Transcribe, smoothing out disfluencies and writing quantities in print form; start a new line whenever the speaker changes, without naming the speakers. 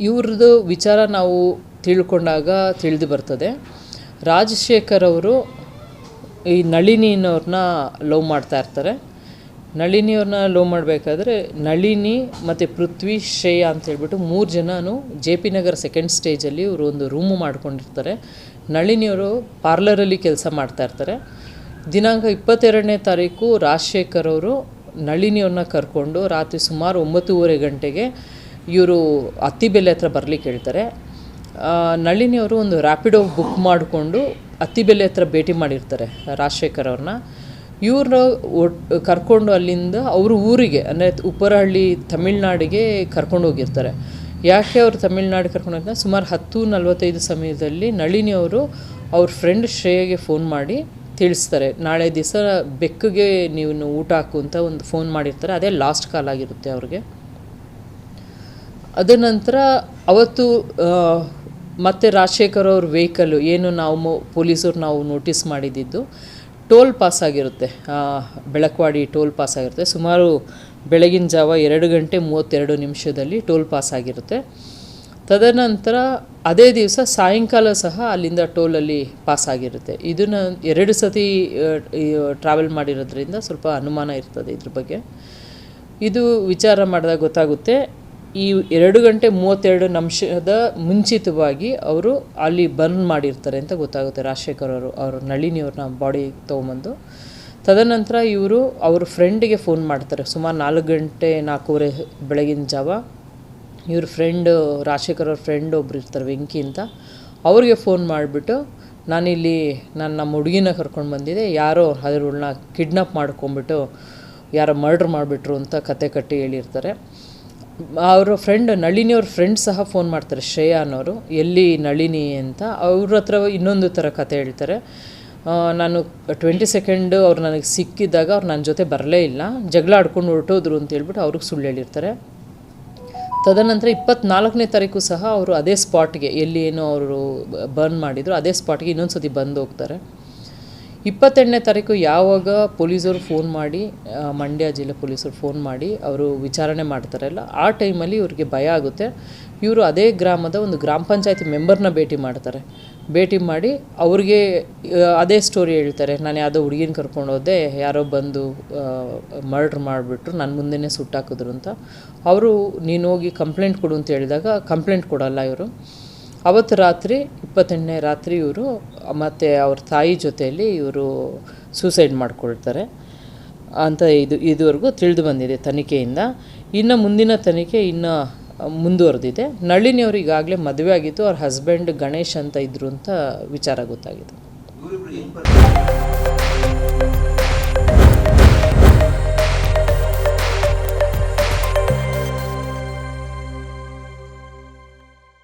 ಇವ್ರದ್ದು ವಿಚಾರ ನಾವು ತಿಳ್ಕೊಂಡಾಗ ತಿಳಿದು ಬರ್ತದೆ. ರಾಜಶೇಖರ್ ಅವರು ಈ ನಳಿನಿಯವ್ರನ್ನ ಲವ್ ಮಾಡ್ತಾ ಇರ್ತಾರೆ. ನಳಿನಿಯವ್ರನ್ನ ಲವ್ ಮಾಡಬೇಕಾದ್ರೆ ನಳಿನಿ ಮತ್ತು ಪೃಥ್ವಿ, ಶ್ರೇಯಾ ಅಂತ ಹೇಳ್ಬಿಟ್ಟು 3 ಜನನು ಜೆ ಪಿ ನಗರ್ ಸೆಕೆಂಡ್ ಸ್ಟೇಜಲ್ಲಿ ಇವರು ಒಂದು ರೂಮು ಮಾಡ್ಕೊಂಡಿರ್ತಾರೆ. ನಳಿನಿಯವರು ಪಾರ್ಲರಲ್ಲಿ ಕೆಲಸ ಮಾಡ್ತಾಯಿರ್ತಾರೆ. ದಿನಾಂಕ 22ನೇ ತಾರೀಕು ರಾಜಶೇಖರ್ ಅವರು ನಳಿನಿಯವ್ರನ್ನ ಕರ್ಕೊಂಡು ರಾತ್ರಿ ಸುಮಾರು 9:30 ಗಂಟೆಗೆ ಇವರು ಅತ್ತಿಬೆಲೆ ಹತ್ರ ಬರಲಿಕ್ಕೆ ಹೇಳ್ತಾರೆ. ನಳಿನಿಯವರು ಒಂದು ರ್ಯಾಪಿಡೋ ಬುಕ್ ಮಾಡಿಕೊಂಡು ಅತ್ತಿಬೆಲೆ ಹತ್ರ ಭೇಟಿ ಮಾಡಿರ್ತಾರೆ ರಾಜಶೇಖರ್ ಅವ್ರನ್ನ. ಇವ್ರನ್ನ ಕರ್ಕೊಂಡು ಅಲ್ಲಿಂದ ಅವ್ರ ಊರಿಗೆ ಅಂದರೆ ಉಪ್ಪರಹಳ್ಳಿ ತಮಿಳ್ನಾಡಿಗೆ ಕರ್ಕೊಂಡು ಹೋಗಿರ್ತಾರೆ. ಯಾಕೆ ಅವರು ತಮಿಳ್ನಾಡಿಗೆ ಕರ್ಕೊಂಡು ಹೋಗಿರ್ತಾರೆ, ಸುಮಾರು 10:45 ಸಮಯದಲ್ಲಿ ನಳಿನಿಯವರು ಅವ್ರ ಫ್ರೆಂಡ್ ಶ್ರೇಯಗೆ ಫೋನ್ ಮಾಡಿ ತಿಳಿಸ್ತಾರೆ, ನಾಳೆ ದಿವಸ ಬೆಕ್ಕಿಗೆ ನೀವು ಊಟ ಹಾಕು ಅಂತ ಒಂದು ಫೋನ್ ಮಾಡಿರ್ತಾರೆ. ಅದೇ ಲಾಸ್ಟ್ ಕಾಲ್ ಆಗಿರುತ್ತೆ ಅವ್ರಿಗೆ. ಅದ ನಂತರ ಅವತ್ತು ಮತ್ತು ರಾಜಶೇಖರ್ ಅವ್ರ ವೆಹಿಕಲ್ಲು ಏನು ಪೊಲೀಸರು ನಾವು ನೋಟಿಸ್ ಮಾಡಿದ್ದು ಟೋಲ್ ಪಾಸ್ ಆಗಿರುತ್ತೆ, ಬೆಳಕವಾಡಿ ಟೋಲ್ ಪಾಸ್ ಆಗಿರುತ್ತೆ. ಸುಮಾರು ಬೆಳಗಿನ ಜಾವ 2:32 ಟೋಲ್ ಪಾಸ್ ಆಗಿರುತ್ತೆ. ತದನಂತರ ಅದೇ ದಿವಸ ಸಾಯಂಕಾಲ ಸಹ ಅಲ್ಲಿಂದ ಟೋಲಲ್ಲಿ ಪಾಸ್ ಆಗಿರುತ್ತೆ. ಇದನ್ನು 2 ಸತಿ ಟ್ರಾವೆಲ್ ಮಾಡಿರೋದ್ರಿಂದ ಸ್ವಲ್ಪ ಅನುಮಾನ ಇರ್ತದೆ ಇದ್ರ ಬಗ್ಗೆ. ಇದು ವಿಚಾರ ಮಾಡಿದಾಗ ಗೊತ್ತಾಗುತ್ತೆ, ಈ 2:32 ಮುಂಚಿತವಾಗಿ ಅವರು ಅಲ್ಲಿ ಬರ್ನ್ ಮಾಡಿರ್ತಾರೆ ಅಂತ ಗೊತ್ತಾಗುತ್ತೆ ರಾಜಶೇಖರ್ ಅವರು ನಳಿನಿಯವ್ರನ್ನ ಬಾಡಿ ತೊಗೊಂಬಂದು. ತದನಂತರ ಇವರು ಅವ್ರ ಫ್ರೆಂಡಿಗೆ ಫೋನ್ ಮಾಡ್ತಾರೆ. ಸುಮಾರು 4:45 ಬೆಳಗಿನ ಜಾವ ಇವ್ರ ರಾಜಶೇಖರ್ ಅವ್ರ ಫ್ರೆಂಡ್ ಒಬ್ರು ಇರ್ತಾರೆ, ವೆಂಕಿ ಅಂತ. ಅವ್ರಿಗೆ ಫೋನ್ ಮಾಡಿಬಿಟ್ಟು, ನಾನಿಲ್ಲಿ ನಮ್ಮ ಹುಡುಗಿನ ಕರ್ಕೊಂಡು ಬಂದಿದ್ದೆ, ಯಾರೋ ಅದರನ್ನ ಕಿಡ್ನಾಪ್ ಮಾಡ್ಕೊಂಬಿಟ್ಟು ಯಾರೋ ಮರ್ಡ್ರ್ ಮಾಡಿಬಿಟ್ರು ಅಂತ ಕತೆ ಕಟ್ಟಿ ಹೇಳಿರ್ತಾರೆ. ಅವರ ನಳಿನಿಯವ್ರ ಫ್ರೆಂಡ್ ಸಹ ಫೋನ್ ಮಾಡ್ತಾರೆ, ಶ್ರೇಯಾ ಅನ್ನೋರು, ಎಲ್ಲಿ ನಳಿನಿ ಅಂತ. ಅವ್ರ ಹತ್ರ ಇನ್ನೊಂದು ಥರ ಕತೆ ಹೇಳ್ತಾರೆ. ನಾನು 22 ಅವ್ರು ನನಗೆ ಸಿಕ್ಕಿದ್ದಾಗ ಅವ್ರು ನನ್ನ ಜೊತೆ ಬರಲೇ ಇಲ್ಲ, ಜಗಳ ಆಡ್ಕೊಂಡು ಹೊರಟೋದ್ರು ಅಂತ ಹೇಳ್ಬಿಟ್ಟು ಅವ್ರಿಗೆ ಸುಳ್ಳು ಹೇಳಿರ್ತಾರೆ. ತದನಂತರ 24ನೇ ತಾರೀಕು ಸಹ ಅವರು ಅದೇ ಸ್ಪಾಟ್ಗೆ ಎಲ್ಲಿ ಏನೋ ಅವರು ಬರ್ನ್ ಮಾಡಿದ್ರು ಅದೇ ಸ್ಪಾಟ್ಗೆ ಇನ್ನೊಂದು ಸತಿ ಬಂದು ಹೋಗ್ತಾರೆ. 28ನೇ ತಾರೀಕು ಯಾವಾಗ ಪೊಲೀಸರು ಫೋನ್ ಮಾಡಿ, ಮಂಡ್ಯ ಜಿಲ್ಲೆ ಪೊಲೀಸರು ಫೋನ್ ಮಾಡಿ ಅವರು ವಿಚಾರಣೆ ಮಾಡ್ತಾರಲ್ಲ, ಆ ಟೈಮಲ್ಲಿ ಇವ್ರಿಗೆ ಭಯ ಆಗುತ್ತೆ. ಇವರು ಅದೇ ಗ್ರಾಮದ ಒಂದು ಗ್ರಾಮ ಪಂಚಾಯತಿ ಮೆಂಬರ್ನ ಭೇಟಿ ಮಾಡ್ತಾರೆ. ಭೇಟಿ ಮಾಡಿ ಅವ್ರಿಗೆ ಅದೇ ಸ್ಟೋರಿ ಹೇಳ್ತಾರೆ, ನಾನು ಯಾವುದೋ ಹುಡುಗಿನ ಕರ್ಕೊಂಡು ಹೋದೆ, ಯಾರೋ ಬಂದು ಮರ್ಡ್ರ್ ಮಾಡಿಬಿಟ್ರು, ನನ್ನ ಮುಂದೆನೇ ಸುಟ್ಟಾಕಿದ್ರು ಅಂತ. ಅವರು ನೀನು ಹೋಗಿ ಕಂಪ್ಲೇಂಟ್ ಕೊಡು ಅಂತ ಹೇಳಿದಾಗ ಕಂಪ್ಲೇಂಟ್ ಕೊಡಲ್ಲ ಇವರು. ಅವತ್ತು ರಾತ್ರಿ 28ನೇ ರಾತ್ರಿ ಇವರು ಮತ್ತು ಅವ್ರ ತಾಯಿ ಜೊತೆಯಲ್ಲಿ ಇವರು ಸೂಸೈಡ್ ಮಾಡ್ಕೊಳ್ತಾರೆ ಅಂತ ಇದುವರೆಗೂ ತಿಳಿದು ಬಂದಿದೆ ತನಿಖೆಯಿಂದ. ಇನ್ನು ಮುಂದಿನ ತನಿಖೆ ಇನ್ನು ಮುಂದುವರೆದಿದೆ. ನಳಿನಿಯವರು ಈಗಾಗಲೇ ಮದುವೆ ಆಗಿತ್ತು, ಅವ್ರ ಹಸ್ಬೆಂಡ್ ಗಣೇಶ್ ಅಂತ ಇದ್ದರು ಅಂತ ವಿಚಾರ ಗೊತ್ತಾಗಿದೆ.